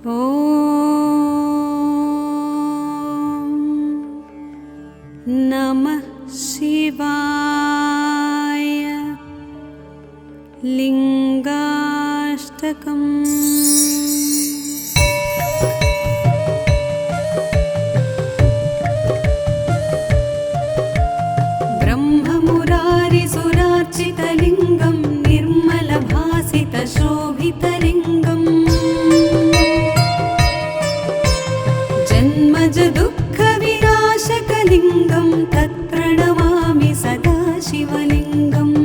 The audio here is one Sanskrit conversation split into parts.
ॐ नमः शिवाय। लिंगाष्टकम्। ब्रह्ममुरारिसुरार्चितलिङ्गं निर्मलभासितशोभितलिङ्गम् जन्मज दुःखविनाशकलिङ्गं तत्प्रणमामि सदा शिवलिङ्गम्।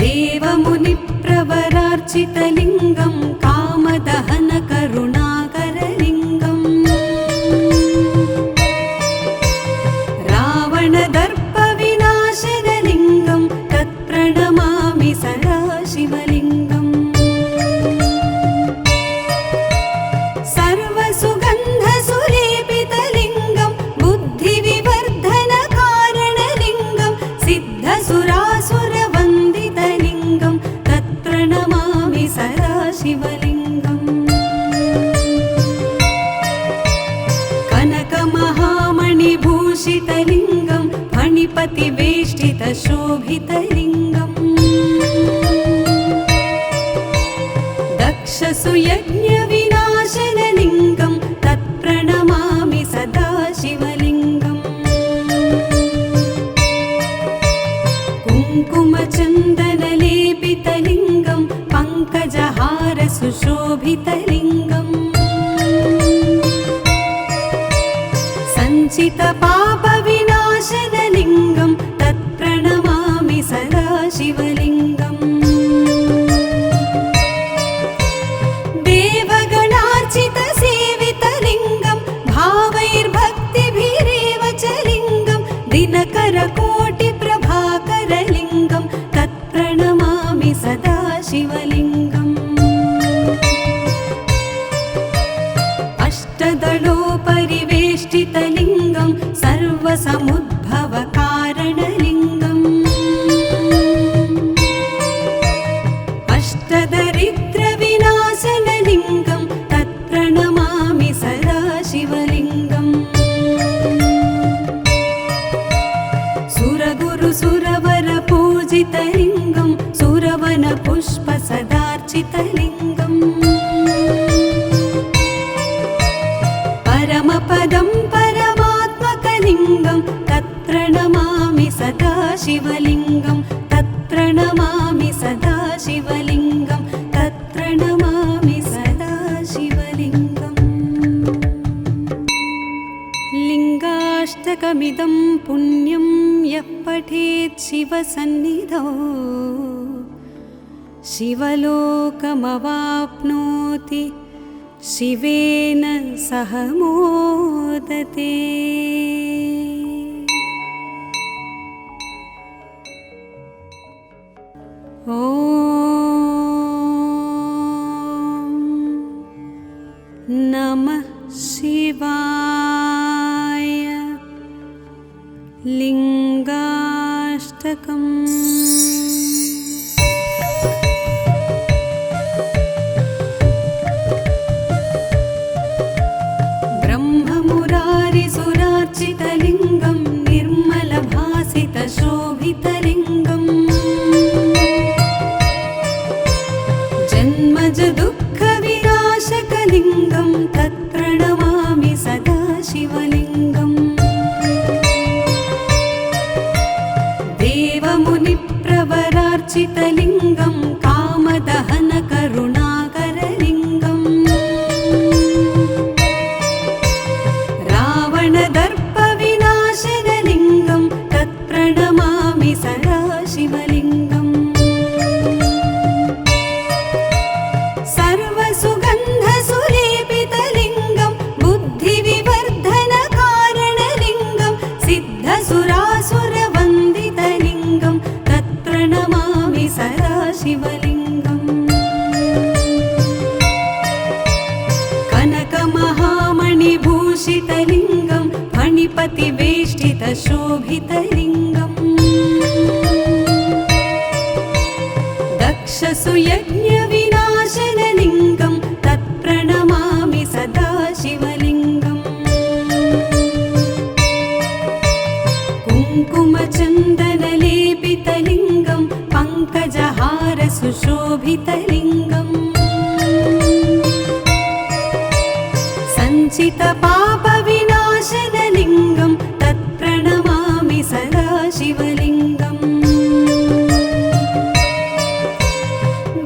देवमुनिप्रवरार्चितलिङ्गं कामदहनकरुणाकरलिङ्गम् रावणदर्पविनाशनलिङ्गं तत्प्रणमामि सदा शिवलिङ्गम्। सर्वसुगन्धसुलेपितलिङ्गं बुद्धिविवर्धनकारणलिङ्गं सिद्धसुरासुरवन्दितलिङ्गं तत्प्रणमामि सदा शिवलिङ्गम्। कनकमहामणिभूषितलिङ्गं फणिपतिवेष्टितशोभितलिङ्गम् दक्षसुयज्ञविनाशनलिङ्गं तत्प्रणमामि सदा शिवलिङ्गम्। कुङ्कुमचन्दनलेपितलिङ्गं पङ्कजहारसुशोभितलिङ्गम् सञ्चितपापविनाशनलिङ्गं तत्प्रणमामि सदा शिवलिङ्गम्। देवगणार्चितसेवितलिङ्गं भावैर्भक्तिभिरेव च लिङ्गं दिनकरकोटिप्रभाकरलिङ्गं तत्प्रणमामि सदा शिवलिङ्गम्। अष्टदलोपरिवेष्टितलिङ्गं सर्वसमुद्भवकारणलिङ्गम् अष्टदरिद्रविनाशनलिङ्गं तत्प्रणमामि सदा शिवलिङ्गम्। सुरगुरुसुरवरपूजितलिङ्गं सुरवनपुष्पसदार्चितलिङ्गम् परमपदं परमात्मकलिङ्गं तत्प्रणमामि सदा शिवलिङ्गं तत्प्रणमामि सदा शिवलिङ्गं तत्प्रणमामि सदा शिवलिङ्गम्। लिङ्गाष्टकमिदं पुण्यं यः पठेत् शिवसन्निधौ शिवलोकमवाप्नोति शिवेन सह मोदते। ॐ नमः शिवाय। लिंगाष्टकम्। ब्रह्ममुरारिसुरार्चितलिङ्गं निर्मलभासितशोभितलिङ्गम् जन्मज दुःखविनाशकलिङ्गं तत्प्रणमामि सदा शिवलिङ्गम्। देवमुनिप्रवरार्चितलिङ्गं कामदहनकरुणाकरलिङ्गम् रावणदर्पविनाशनलिङ्गं तत्प्रणमामि सदा शिवलिङ्गम्। सर्वसुगन्धसुलेपितलिङ्गं बुद्धिविवर्धनकारणलिङ्गं सिद्धसुरासुरवन्दितलिङ्गं तत्प्रणमामि सदा शिवलिङ्गम्। कनकमहामणिभूषितलिङ्गं फणिपतिवेष्टितशोभितलिङ्गम् दक्षसुयज्ञविनाश शोभितलिङ्गम् सञ्चितपापविनाशनलिङ्गं तत्प्रणमामि सदा शिवलिङ्गम्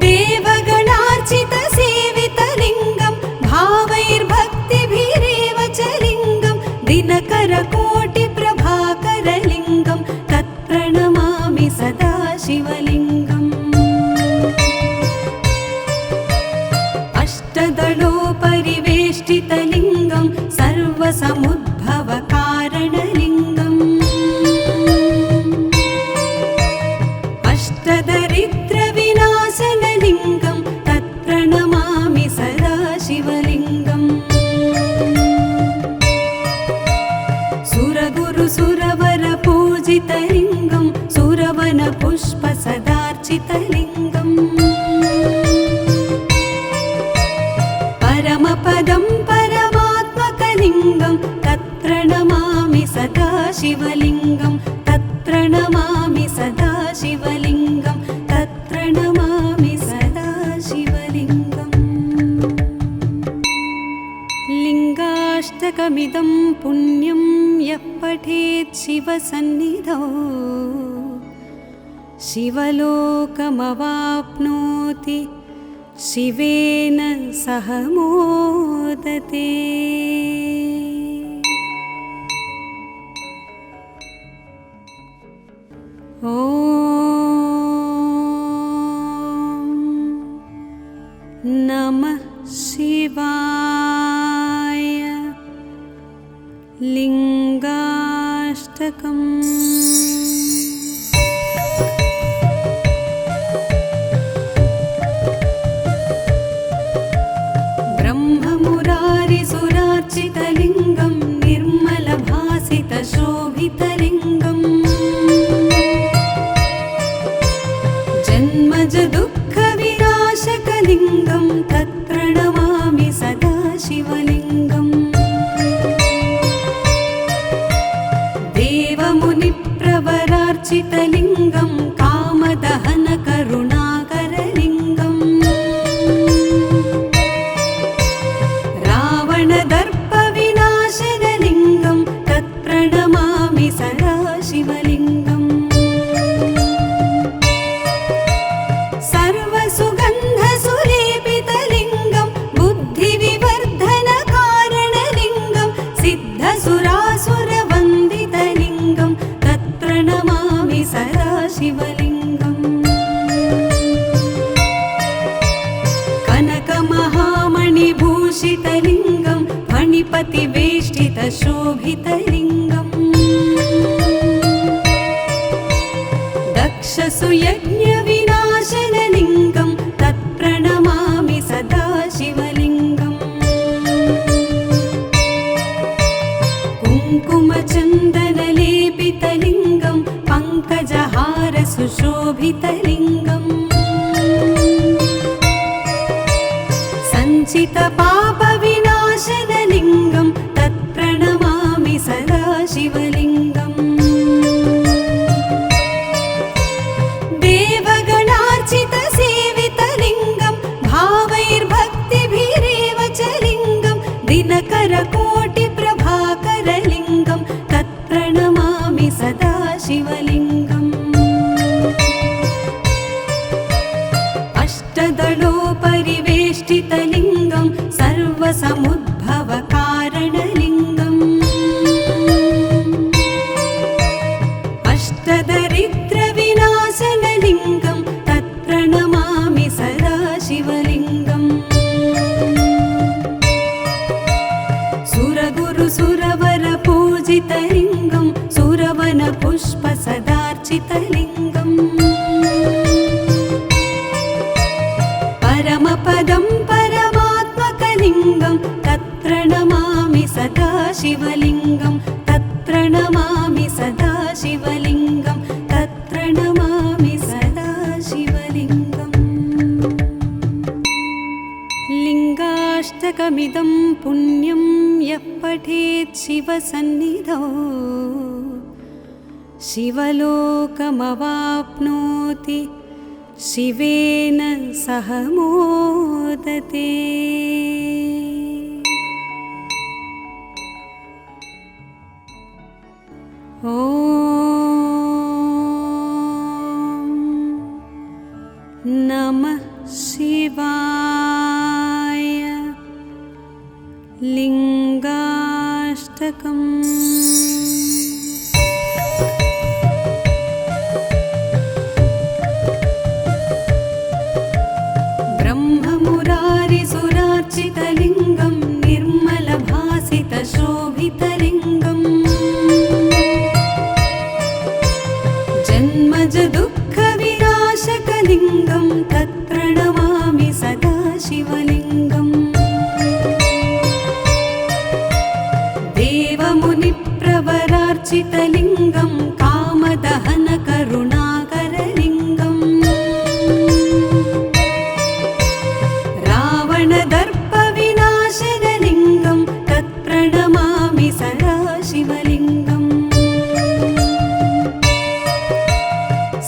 देवगणार्चितसेवितलिङ्गं भावैर्भक्तिभिरेव च लिङ्गं दिनकरकोटिप्रभाकरलिङ्गं तत्प्रणमामि सदा शिवलिङ्गम् अष्टदलोपरिवेष्टितलिङ्गं सर्वसमुद्भवकारणलिङ्गम् अष्टदरिद्रविनाशनलिङ्गं तत्प्रणमामि सदा शिवलिङ्गम् सुरगुरुसुरवरपूजितलिङ्गं सुरवनपुष्पसदार्चितलिङ्गम् परमपदं परमात्मकलिङ्गं तत्प्रणमामि सदा शिवलिङ्गं तत्प्रणमामि सदा शिवलिङ्गं तत्प्रणमामि सदा शिवलिङ्गम् लिङ्गाष्टकमिदं पुण्यं यः पठेत् शिवसन्निधौ शिवलोकमवाप्नोति शिवेन सह मोदते। ॐ नमः शिवाय। लिङ्गाष्टकम्। ब्रह्ममुरारिसुरार्चितलिङ्गं निर्मलभासितशोभितलिङ्गम् जन्मजदुःखविनाशकलिङ्गं तत्प्रणमामि सदा शिवलिङ्गम् देवमुनिप्रवरार्चितलिङ्गं कामदहनकरुणाकरलिङ्गम् रावणदर्पविनाशनलिङ्गं तत्प्रणमामि सदा शिवलिङ्गम् सर्वसुगन्धसुलेपितलिङ्गं बुद्धिविवर्धनकारणलिङ्गं सिद्धसुरासुरवन्दितलिङ्गं तत्प्रणमामि सदा शिवलिङ्गम् कनकमहामणिभूषितलिङ्गं फणिपतिवेष्टितशोभितलिङ्गम् दक्षसुयज्ञविनाशनलिङ्गं तत्प्रणमामि सदा शिवलिङ्गम् कुङ्कुमचन्दनलेपितलिङ्गं पङ्कजहारसुशोभितलिङ्गम् सञ्चितपापविनाशनलिङ्गं तत्प्रणमामि सदा शिवलिङ्गम् देवगणार्चितसेवितलिङ्गं भावैर्भक्तिभिरेव च लिङ्गं दिनकरकोटिप्रभाकरलिङ्गं तत्प्रणमामि सदा शिवलिङ्गम् अष्टदलोपरिवेष्टितलिङ्गं सर्वसमुद्भवकारणलिङ्गम् अष्टदरिद्रविनाशनलिङ्गं तत्प्रणमामि सदा शिवलिङ्गम् सुरगुरुसुरवरपूजितलिङ्गं सुरवनपुष्पसदार्चितलिङ्गम् परमपदं परमात्मकलिङ्गं तत्प्रणमामि सदा शिवलिङ्गं तत्प्रणमामि सदा शिवलिङ्गं तत्प्रणमामि सदा शिवलिङ्गम् लिङ्गाष्टकमिदं पुण्यं यः पठेत् शिवसन्निधौ शिवलोकमवाप्नोति शिवेन सह मोदते। ॐ नमः शिवाय। लिङ्गाष्टकम्। ब्रह्ममुरारिसुरार्चितलिङ्गं निर्मलभासितशोभितलिङ्गम् जन्मज दुःखविनाशकलिङ्गं तत्प्रणमामि सदा शिवलिङ्गम्। देवमुनिप्रवरार्चितलिङ्गं कामदहनकरुणाकरलिङ्गम् रावणदर्पविनाशनलिङ्गं तत्प्रणमामि सदा शिवलिङ्गम्।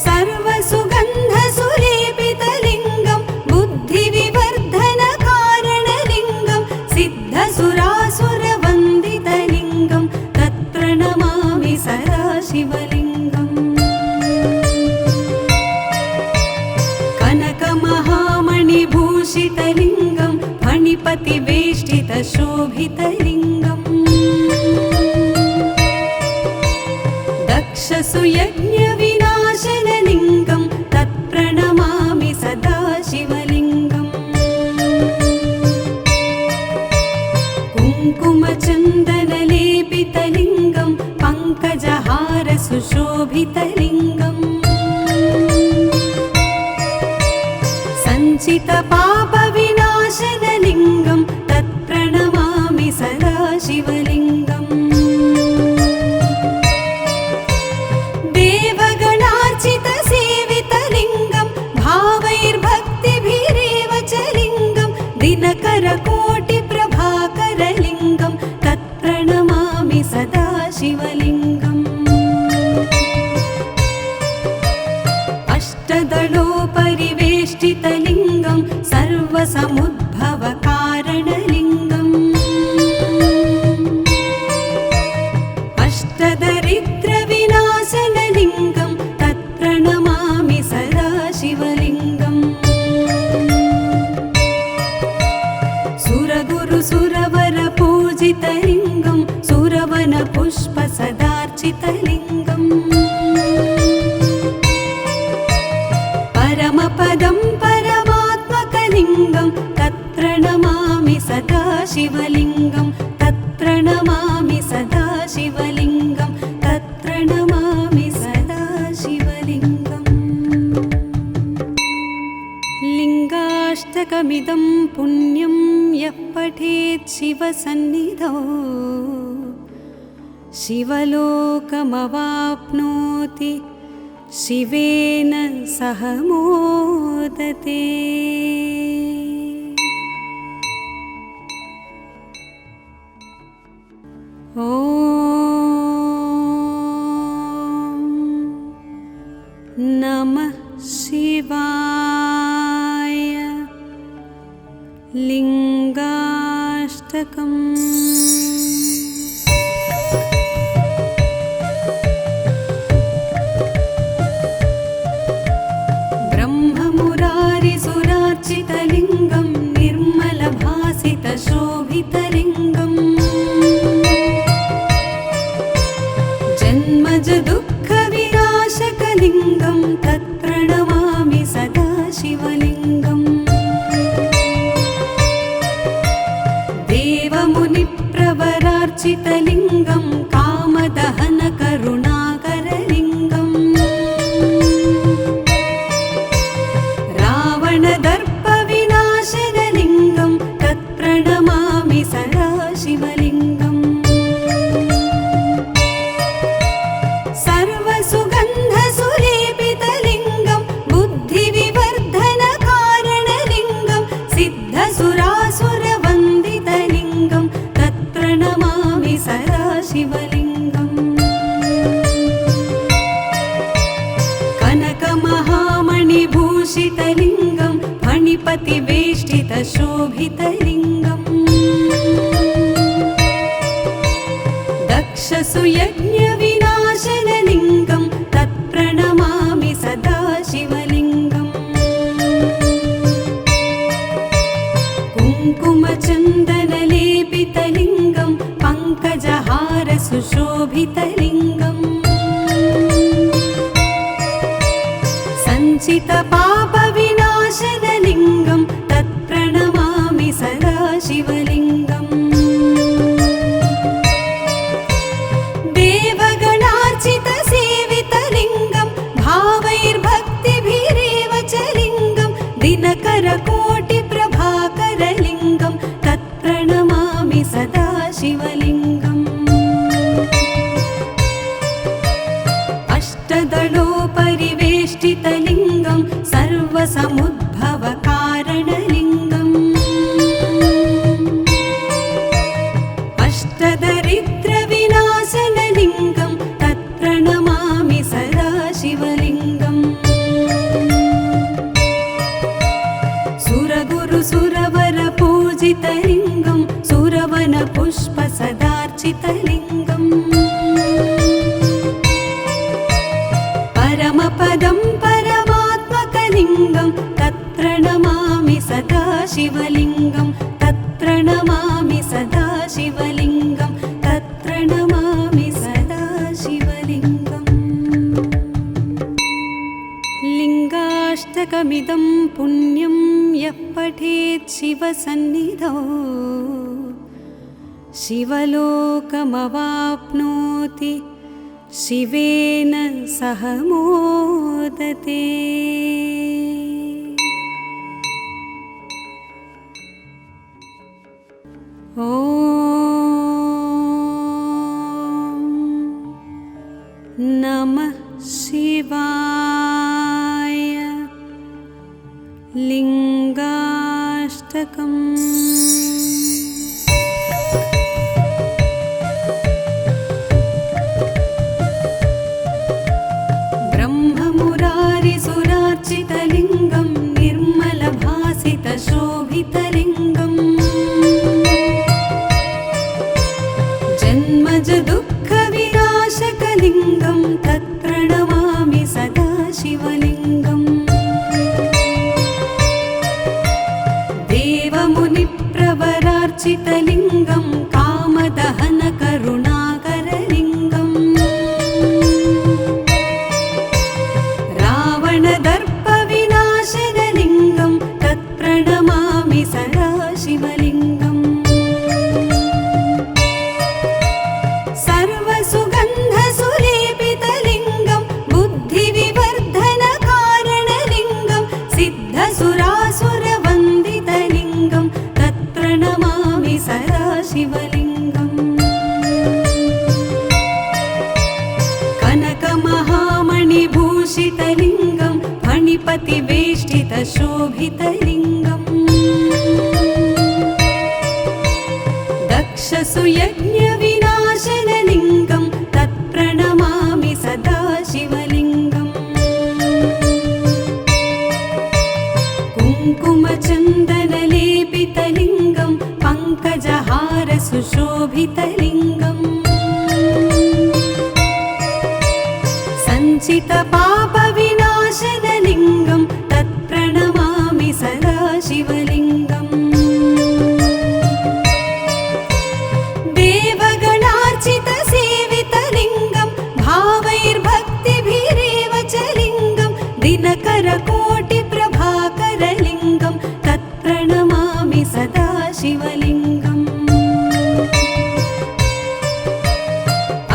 सर्वसुगन्धसुलेपितलिङ्गं बुद्धिविवर्धनकारणलिङ्गं सिद्धसुरासुरवन्दितलिङ्गं तत्प्रणमामि सदा शिवलिङ्गम्। कनकमहामणिभूषितलिङ्गं फणिपतिवेष्टितशोभितलिङ्गम् दक्षसुयज्ञविनाशनलिङ्गं तत्प्रणमामि सदा शिवलिङ्गम्। कुङ्कुमचन्दनलेपितलिङ्गं पङ्कजहारसुशोभितलिङ्गम् सञ्चितपापविनाशनलिङ्गं तत्प्रणमामि सदा शिवलिङ्गम्। देवगणार्चितसेवितलिङ्गं भावैर्भक्तिभिरेव च लिङ्गं दिनकरकोटिप्रभाकरलिङ्गं तत्प्रणमामि सदा शिवलिङ्गम्। अष्टदलोपरिवेष्टितलिङ्गं सर्वसमुद्भवकारणलिङ्गम् अष्टदरिद्रविनाशनलिङ्गं तत्प्रणमामि सदा शिवलिङ्गम्। सुरगुरुसुरवरपूजितलिङ्गं सुरवनपुष्पसदार्चितलिङ्गम् परमपदं परमात्मकलिङ्गं तत्प्रणमामि सदा शिवलिङ्गं तत्प्रणमामि सदा शिवलिङ्गं तत्प्रणमामि सदा शिवलिङ्गम्। लिङ्गाष्टकमिदं पुण्यं यः पठेत् शिवसन्निधौ शिवलोकमवाप्नोति शिवेन सह मोदते। ॐ नमः शिवाय। लिङ्गाष्टकम्। ब्रह्ममुरारिसुरार्चितलिङ्गं निर्मलभासितशोभितलिङ्गम् जन्मज दुःखविनाशकलिङ्गं तत्प्रणमामि सदा शिवलिङ्गम्। देवमुनिप्रवरार्चितलिङ्गं कामदहनकरुणाकरलिङ्गम् रावणदर्पविनाशनलिङ्गं तत्प्रणमामि सदा शिवलिङ्गम्। सर्वसुगन्धसुलेपितलिङ्गं बुद्धिविवर्धनकारणलिङ्गं सिद्धसुरासुरवन्दितलिङ्गं तत्प्रणमामि सदा फणिपतिवेष्टितशोभितलिङ्गम् दक्षसुयज्ञविनाशनलिङ्गं तत्प्रणमामि सदा शिवलिङ्गम् कुङ्कुमचन्दनलेपितलिङ्गं पङ्कजहारसुशोभितलिङ्गम् सञ्चितपापविनाशनलिङ्गं तत्प्रणमामि सदा शिवलिङ्गम् देवगणार्चितसेवितलिङ्गं भावैर्भक्तिभिरेव च लिङ्गं दिनकरकोटिप्रभाकरलिङ्गं तत्प्रणमामि सदा शिवलिङ्गम् अष्टदलोपरिवेष्टितलिङ्गं सर्वसमुद्भवकारणलिङ्गम् अष्टदरिद्रविनाशनलिङ्गं तत्प्रणमामि सदा शिवलिङ्गम् सुरगुरुसुरवरपूजितलिङ्गं सुरवनपुष्पसदार्चितलिङ्गम् परमपदं परमात्मकलिङ्गं तत्प्रणमामि सदा शिवलिङ्गं तत्प्रणमामि सदा शिवलिङ्गं तत्प्रणमामि सदा शिवलिङ्गम् लिङ्गाष्टकमिदं पुण्यं यः पठेत् शिवसन्निधौ शिवलोकमवाप्नोति शिवेन सह मोदते। ॐ नमः शिवाय। लिङ्गाष्टकम्। ब्रह्ममुरारिसुरार्चितलिङ्गं निर्मलभासितशोभितलिङ्गम् जन्मजदुःखविनाशकलिङ्गं तत्प्रणमामि सदा शिवलिङ्गम् देवमुनिप्रवरार्चितलिङ्गं कामदहनकरुणाकरलिङ्गम् रावणदर्पविनाशनलिङ्गं तत्प्रणमामि सदा शिवलिङ्गम् सर्वसुगन्धसुलेपितलिङ्गं बुद्धिविवर्धनकारणलिङ्गं सिद्धसुरासुरवन्दितलिङ्गं तत्प्रणमामि सदा शिवलिङ्गम् कनकमहामणिभूषितलिङ्गं फणिपतिवेष्टितशोभितलिङ्गम् दक्षसुयज्ञविनाशनलिङ्गं तत्प्रणमामि सदा शिवलिङ्गम् कुङ्कुमचन्दनलेपितलिङ्गं पङ्कजहारसुशोभितलिङ्गम् सञ्चितपापविनाशनलिङ्गं तत्प्रणमामि सदा शिवलिङ्गम् देवगणार्चितसेवितलिङ्गं भावैर्भक्तिभिरेव च लिङ्गं दिनकरकोटिप्रभाकरलिङ्गं तत्प्रणमामि सदा शिवलिङ्गम्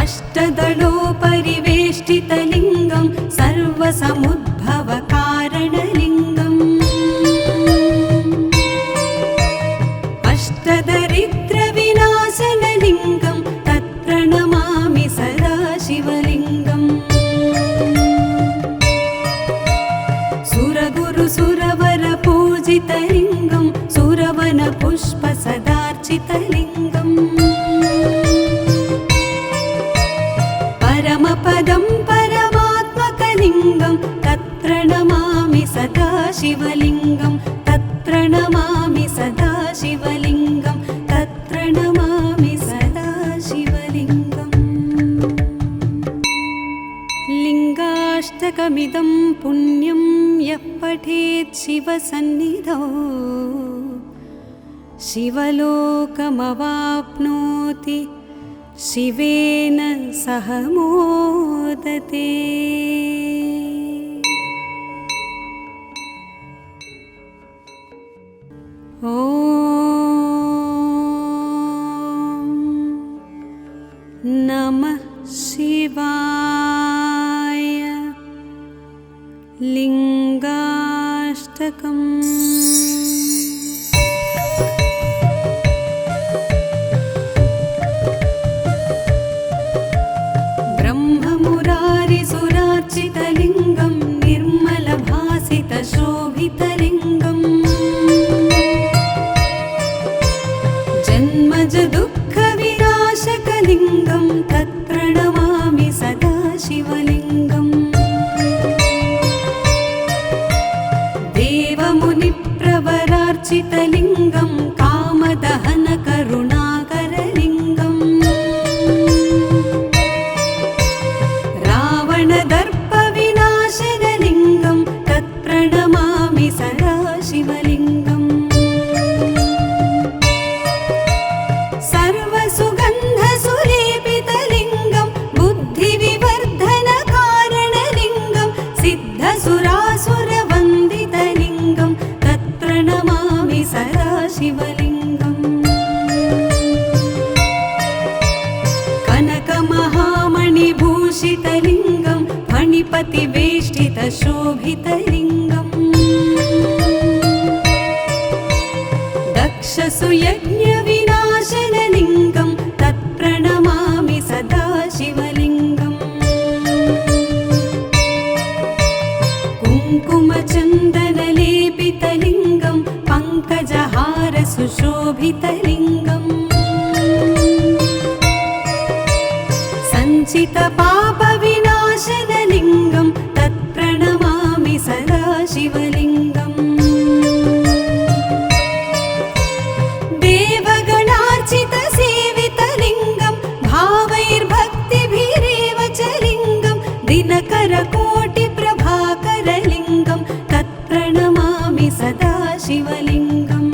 अष्टदलोपरिवेष्टितलिङ्गं सर्वसमुद्भवकारणलिङ्गम् अष्टदरिद्रविनाशनलिङ्गं तत्प्रणमामि सदा शिवलिङ्गम् सुरगुरुसुरवरपूजितलिङ्गं सुरवनपुष्पसदार्चितलिङ्गम् परमपदं परमात्मकलिङ्गं तत्प्रणमामि सदा शिवलिङ्गं तत्प्रणमामि तत्प्रणमामि सदा शिवलिङ्गं तत्प्रणमामि सदा शिवलिङ्गम् लिङ्गाष्टकमिदं पुण्यं यः पठेत् शिवसन्निधौ शिवलोकमवाप्नोति शिवेन सह मोदते। ॐ नमः शिवाय। लिङ्गाष्टकम्। ब्रह्ममुरारिसुरार्चितलिङ्गं निर्मलभासितशोभितलिङ्गम् जन्मजदुःखविनाशकलिङ्गं तत्प्रणमामि सदा शिवलिङ्गम् देवमुनिप्रवरार्चितलिङ्गं कामदहनकरुणाकरलिङ्गम् रावणदर्पविनाशनलिङ्गं तत्प्रणमामि सदा शिवलिङ्गम् सर्वसुगन्धसुलेपितलिङ्गं बुद्धिविवर्धनकारणलिङ्गं सिद्धसुरासुरवन्दितलिङ्गं तत्प्रणमामि सदा शिवलिङ्गम् कनकमहामणिभूषितलिङ्गं फणिपतिवेष्टितशोभितलिङ्गम् दक्षसुयज्ञविनाशनलिङ्गं तत्प्रणमामि सदा शिवलिङ्गम् कुङ्कुमचन्दनलेपितलिङ्गं पङ्कजहारसुशोभितलिङ्गम् सञ्चितपापविनाशनलिङ्गं तत्प्रणमामि सदा शिवलिङ्गम् देवगणार्चितसेवितलिङ्गं भावैर्भक्तिभिरेव च लिङ्गं दिनकरकोटिप्रभाकरलिङ्गं तत्प्रणमामि सदा शिवलिङ्गम्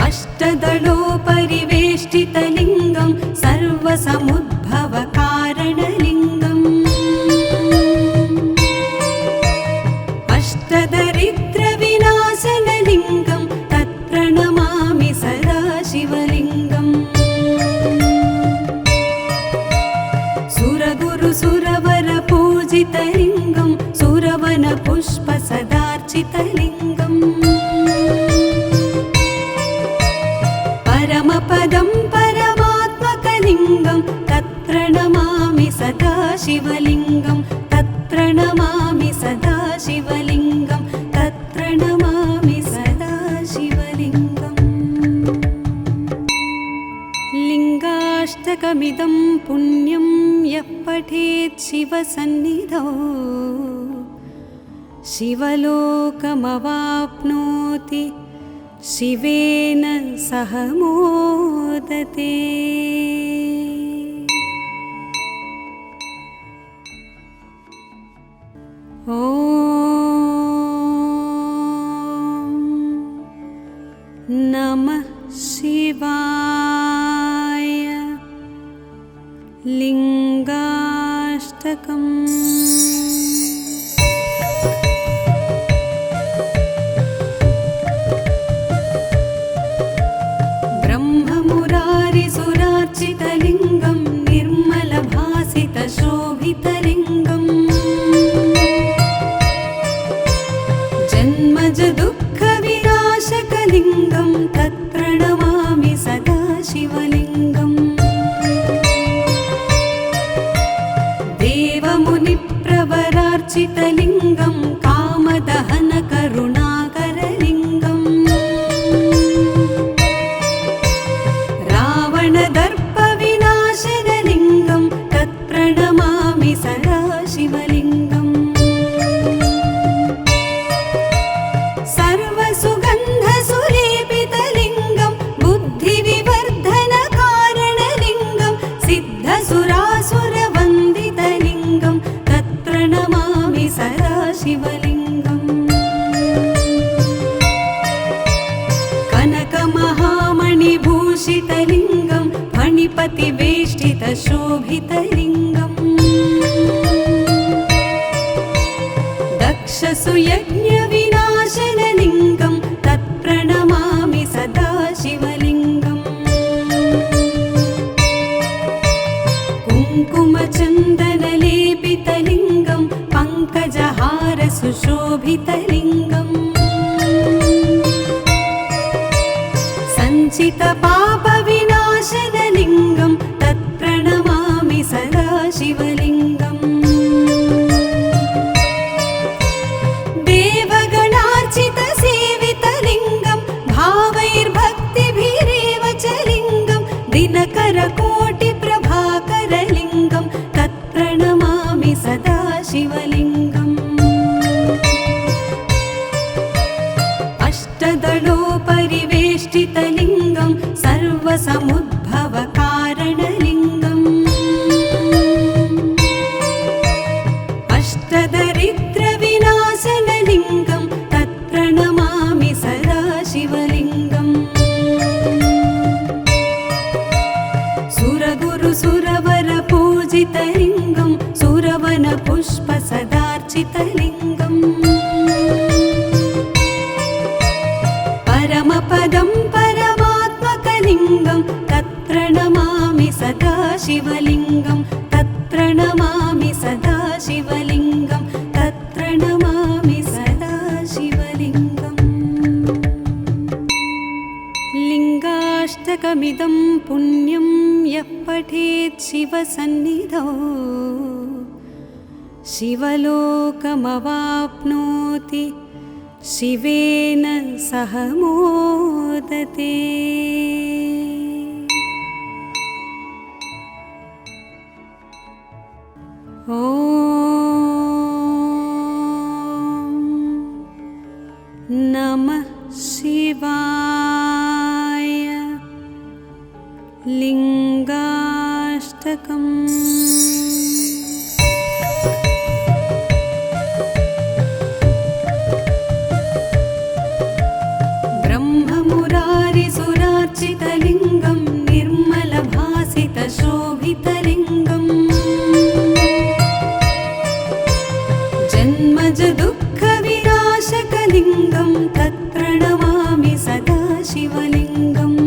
अष्टदलोपरिवेष्टितलिङ्गं सर्वसमुद्भवकारणलिङ्गम् अष्टदरिद्रविनाशनलिङ्गं तत्प्रणमामि सदा शिवलिङ्गम् सुरगुरुसुरवरपूजितलिङ्गं सुरवनपुष्पसदार्चितलिङ्गम् परमपदं परमात्मकलिङ्गं तत्प्रणमामि सदा शिवलिङ्गं तत्प्रणमामि सदा शिवलिङ्गं तत्प्रणमामि सदा शिवलिङ्गम् लिङ्गाष्टकमिदं पुण्यं यः पठेत् शिवसन्निधौ शिवलोकमवाप्नोति शिवेन सह मोदते। ॐ नमः शिवाय। लिङ्गाष्टकम्। ब्रह्ममुरारिसुरार्चितलिङ्गं निर्मलभासितशोभितलिङ्गम् जन्मजदुःखविनाशकलिङ्गं तत्प्रणमामि सदा शिवलिङ्गम् देवमुनिप्रवरार्चितलिङ्गं कामदहनकरुणाकरलिङ्गम् रावणदर्पविनाशनलिङ्गं तत्प्रणमामि सदा शिवलिङ्गम् भूषितलिङ्गं फणिपतिवेष्टितशोभितलिङ्गम् दक्षसुयज्ञविनाशनलिङ्गं तत्प्रणमामि सदा शिवलिङ्गम् कुङ्कुमचन्दनलेपितलिङ्गं पङ्कजहारसुशोभितलिङ्गम् सञ्चितपापविनाशनलिङ्गं तत्प्रणमामि सदा शिवलिङ्गम् देवगणार्चितसेवितलिङ्गं भावैर्भक्तिभिरेव च लिङ्गं दिनकरकोटिप्रभाकरलिङ्गं तत्प्रणमामि सदा शिवलिङ्गम् अष्टदलोपरिवेष्टितलिङ्गं सर्वसमुद्भवकारणलिङ्गम् अष्टदरिद्रविनाशनलिङ्गं तत्प्रणमामि सदा शिवलिङ्गम् सुरगुरुसुरवरपूजितलिङ्गं सुरवनपुष्पसदार्चितलिङ्गम् परमपदं परमात्मकलिङ्गं तत्प्रणमामि सदा शिवलिङ्गं तत्प्रणमामि सदा शिवलिङ्गं तत्प्रणमामि सदा शिवलिङ्गम् लिङ्गाष्टकमिदं पुण्यं यः पठेत् शिवसन्निधौ शिवलोकमवाप्नोति शिवेन सह मोदते। ॐ नमः शिवाय। लिङ्गाष्टकम्। ब्रह्ममुरारिसुरार्चितलिङ्गं निर्मलभासितशोभितलिङ्गम् जन्मजदुःखविनाशकलिङ्गं तत्प्रणमामि सदा शिवलिङ्गम्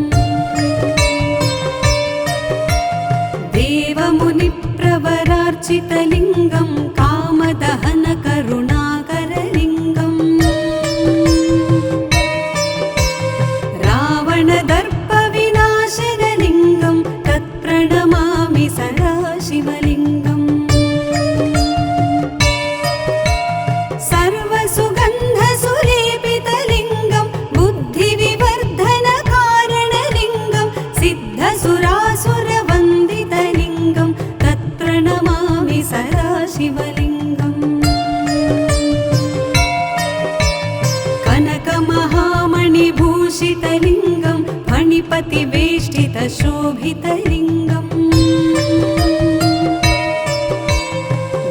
देवमुनिप्रवरार्चितलिङ्गं कामदहनकरुणाकरलिङ्गम् रावणदर्पविनाशनलिङ्गं तत्प्रणमामि सदा शिवलिङ्गम् सर्वसुगन्धसुलेपितलिङ्गं बुद्धिविवर्धनकारणलिङ्गं सिद्धसुरासुरवन्दितलिङ्गं तत्प्रणमामि सदा शिवलिङ्गम् कनकमहामणिभूषितलिङ्गं फणिपतिवेष्टितशोभितलिङ्गम्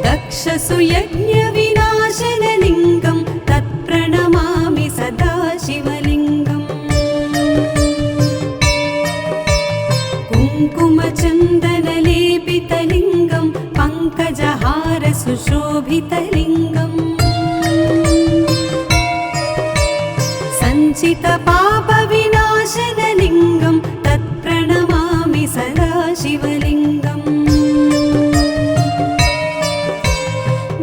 दक्षसुयज्ञविनाशनलिङ्गं तत्प्रणमामि सदा शिवलिङ्गम् कुङ्कुमचन्दनलेपितलिङ्गं पङ्कजहारसुशोभितलिङ्गम् सञ्चितपापविनाशनलिङ्गं तत्प्रणमामि सदा शिवलिङ्गम्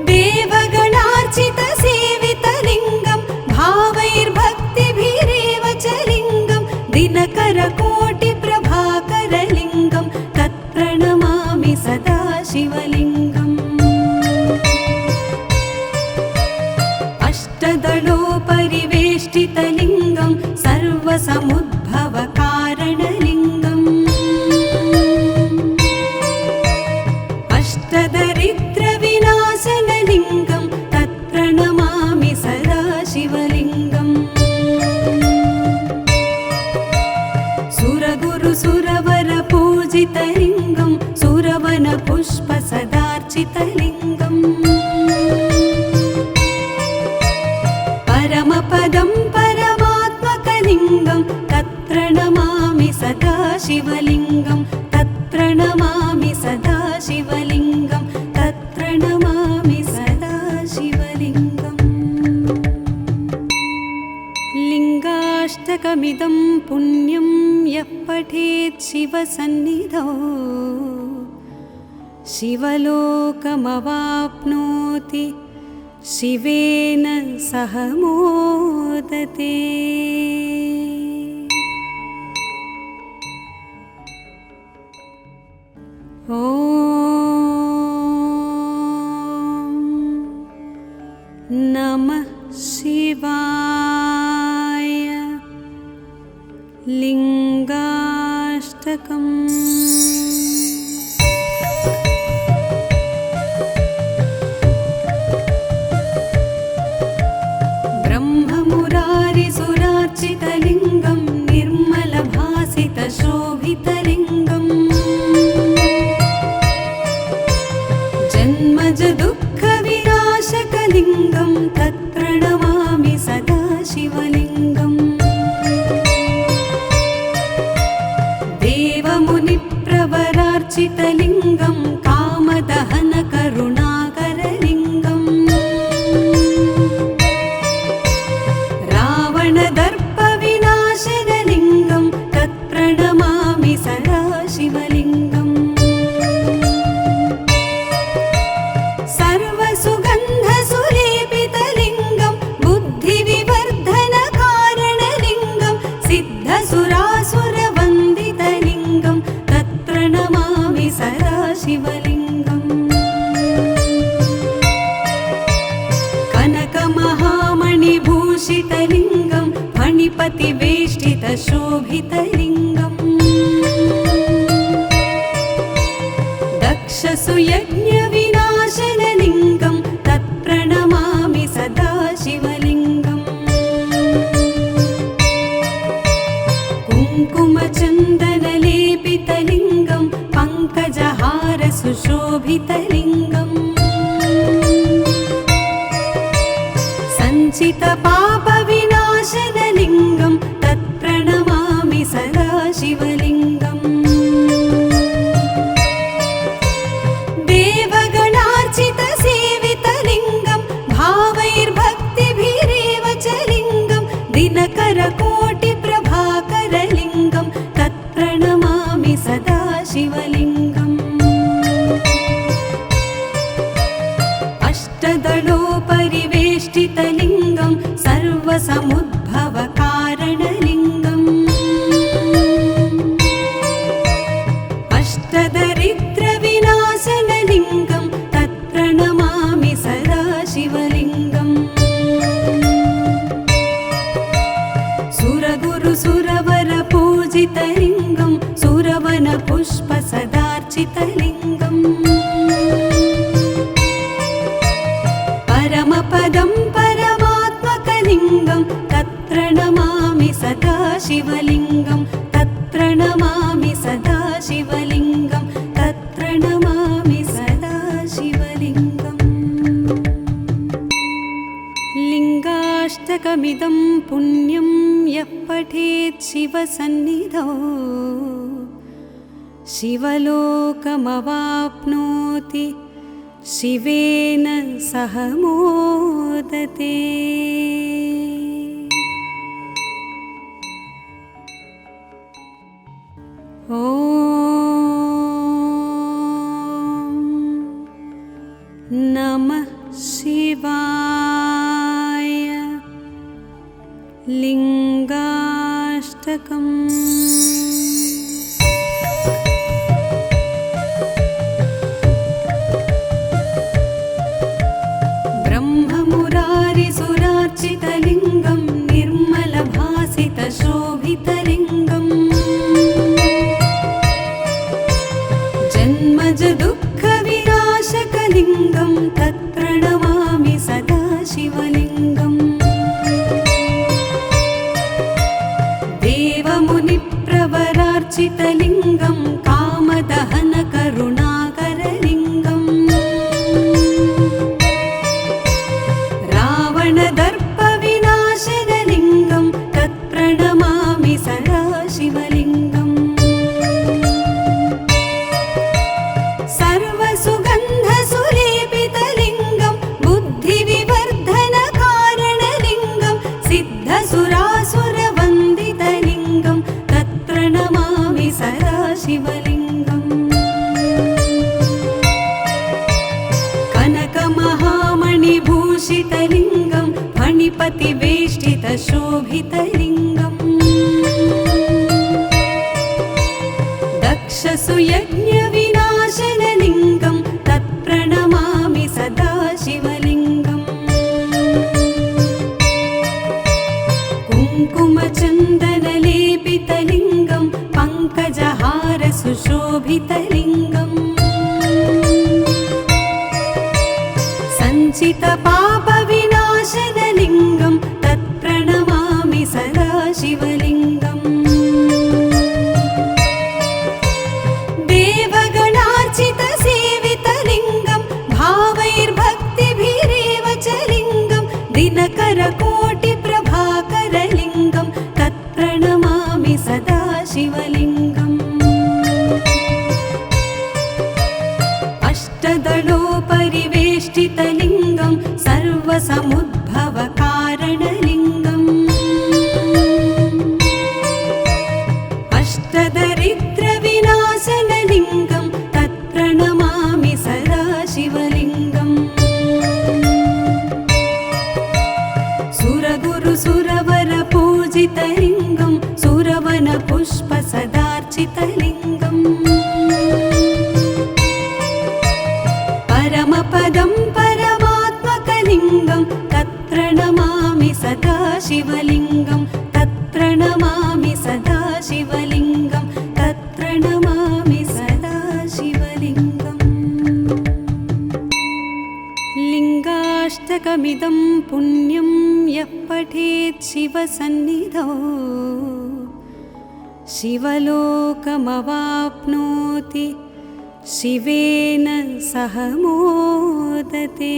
देवगणार्चितसेवितलिङ्गं भावैर्भक्तिभिरेव च लिङ्गं दिनकरकोटिप्रभाकरलिङ्गं तत्प्रणमामि सदा शिवलिङ्गम् अष्टदलोपरिवेष्टितलिङ्गं सर्वसमुद्भवकारणलिङ्गम् अष्टदरिद्रविनाशनलिङ्गं तत्प्रणमामि सदा शिवलिङ्गम् सुरगुरुसुरवरपूजितलिङ्गं सुरवनपुष्पसदार्चितलिङ्गम् परमपदं परमात्मकलिङ्गं शिवलिङ्गं तत्प्रणमामि सदा शिवलिङ्गं तत्प्रणमामि सदा शिवलिङ्गम् लिङ्गाष्टकमिदं पुण्यं यः पठेत् शिवसन्निधौ शिवलोकमवाप्नोति शिवेन सह मोदते। ॐ नमः शिवाय। लिङ्गाष्टकम्। ब्रह्ममुरारिसुरार्चितलिङ्गं निर्मलभासितशोभितलिङ्गम् जन्मजदुःखविनाशकलिङ्गं तत्प्रणमामि सदा शिवलिङ्गम् देवमुनिप्रवरार्चितलिङ्गं कामदहनकरुणाकरलिङ्गम् रावणदर्पविनाशनलिङ्गं तत्प्रणमामि सदा शिवलिङ्गम् सर्वसुगन्धसुलेपितलिङ्गं बुद्धिविवर्धनकारणलिङ्गं सिद्धसुरासुरवन्दितलिङ्गं तत्प्रणमामि सदा शिवलिङ्गम् कनकमहामणिभूषितलिङ्गं फणिपतिवेष्टितशोभितलिङ्गम् दक्षसुयज्ञविनाशनलिङ्गं तत्प्रणमामि सदा शिवलिङ्गम् कुङ्कुमचन्दनलेपितलिङ्गं पङ्कजहारसुशोभितलिङ्गम् सञ्चितपापविनाशनलिङ्गं तत्प्रणमामि सदा शिवलिङ्गम् देवगणार्चितसेवितलिङ्गं भावैर्भक्तिभिरेव च लिङ्गं दिनकरकोटिप्रभाकरलिङ्गं तत्प्रणमामि सदा शिवलिङ्गम् अष्टदलोपरिवेष्टितलिङ्गं सर्वसमुद्भवकारणलिङ्गम् अष्टदरिद्रविनाशनलिङ्गं तत्प्रणमामि सदा शिवलिङ्गम् सुरगुरुसुरवरपूजितलिङ्गं सुरवनपुष्पसदार्चितलिङ्गम् परमपदं परमात्मकलिङ्गं तत्प्रणमामि सदा शिवलिङ्गं तत्प्रणमामि सदा शिवलिङ्गं तत्प्रणमामि सदा शिवलिङ्गम् लिङ्गाष्टकमिदं पुण्यं यः पठेत् शिवसन्निधौ शिवलोकमवाप्नोति शिवेन सह मोदते। ॐ नमः शिवाय। लिङ्गाष्टकम्। ब्रह्ममुरारिसुरार्चितलिङ्गं निर्मलभासितशोभितलिङ्गम् जन्मजदुःखविनाशकलिङ्गं तत्प्रणमामि सदा शिवलिङ्गम् देवमुनिप्रवरार्चितलिङ्गं कामदहनकरुणाकरलिङ्गम् रावणदर्पविनाशनलिङ्गं तत्प्रणमामि सदा शिवलिङ्गम् शोभितलिङ्गम् दक्षसुयज्ञविनाशनलिङ्गं तत्प्रणमामि सदा शिवलिङ्गम् कुङ्कुमचन्दनलेपितलिङ्गं पङ्कजहारसुशोभितलिङ्गम् सञ्चितपापविनाशनलिङ्गं तत्प्रणमामि सदा शिवलिङ्गम् देवगणार्चितसेवितलिङ्गं भावैर्भक्तिभिरेव च लिङ्गं दिनकरकोटिप्रभाकरलिङ्गं तत्प्रणमामि सदा शिवलिङ्गम् अष्टदलोपरिवेष्टितलिङ्गं सर्वसमुद्भवकारणलिङ्गम् अष्टदरिद्रविनाशनलिङ्गं तत्प्रणमामि सदा शिवलिङ्गम् सुरगुरुसुरवरपूजितलिङ्गं सुरवनपुष्पसदार्चितलिङ्गम् परमपदं परमात्मकलिङ्गं तत्प्रणमामि सदा शिवलिङ्गं तत्प्रणमामि सदा शिवलिङ्गं तत्प्रणमामि सदा शिवलिङ्गम् लिङ्गाष्टकमिदं पुण्यं यः पठेत् शिवसन्निधौ शिवलोकमवाप्नोति शिवेन सह मोदते।